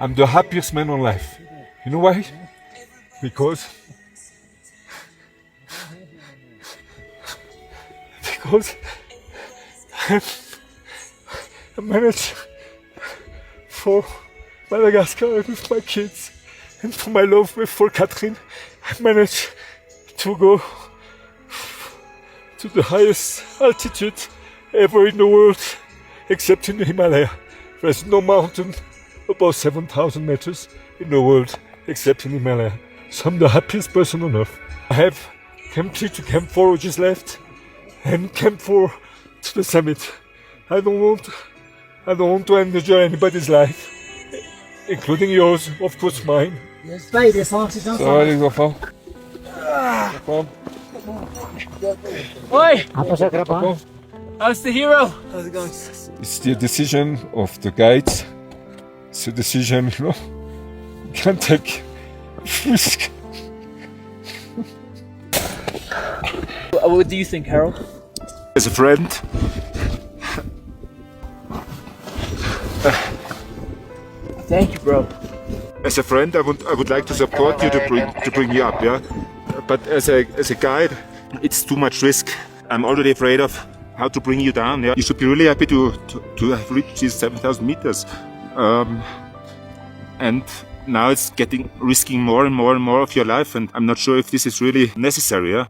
I'm the happiest man on life. You know why? Because I managed for Madagascar with my kids and for my love for Catherine. I managed to go to the highest altitude ever in the world, except in the Himalaya. There's no mountain above 7,000 meters in the world except in the Himalaya. So I'm the happiest person on earth. I have Camp 3 to Camp 4, which is left, and Camp 4 to the summit. I don't want to endanger anybody's life, including yours, of course mine. Ça va, il descend, c'est ça. Ça va les enfants? Oi! How's the hero? How's it going? It's the decision of the guides. It's a decision, you know. You can't take risk. What do you think, Harold? As a friend, Thank you, bro. as a friend, I would like to support you to bring you up, yeah. But as a guide, it's too much risk. I'm already afraid of how to bring you down. Yeah, you should be really happy to have reached these 7,000 meters, and now it's risking more and more and more of your life, and I'm not sure if this is really necessary. Yeah.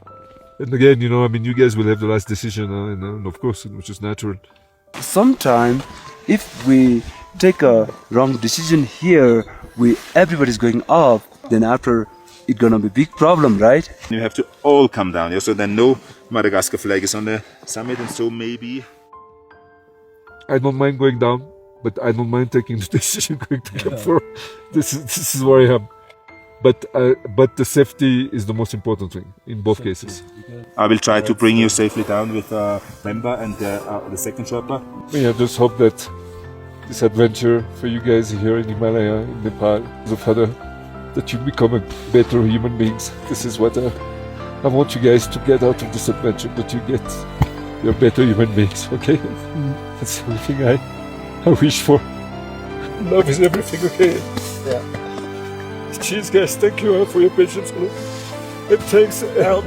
And again, you know, I mean, you guys will have the last decision, and of course, which is natural. Sometimes, if we take a wrong decision here, everybody's going up, then after it's gonna be a big problem, right? You have to all come down, yeah? So then no Madagascar flag is on the summit, and so maybe... I don't mind going down, but I don't mind taking the decision going to Camp 4. This is where I am. But the safety is the most important thing in both cases. I will try to bring you safely down with a member and the second Sherpa. I just hope that this adventure for you guys here in Himalaya, in Nepal, is a further, that you become a better human beings. This is what I want you guys to get out of this adventure, that you're better human beings, okay? That's the only thing I wish for. Love is everything, okay? Yeah. Cheers, guys. Thank you for your patience. And thanks, Harold.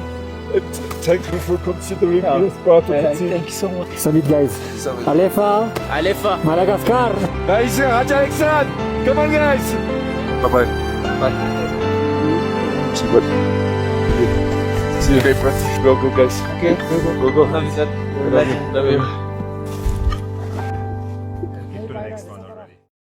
And thank you for considering me as part of the team. Thank you so much. Salut guys. Alefa, Alefa. Madagascar. Guys, Raj-Alexandre. Come on, guys. Bye-bye. Bye. See you. See you later. Go, guys. Okay. Go. Love you, Dad. Love you.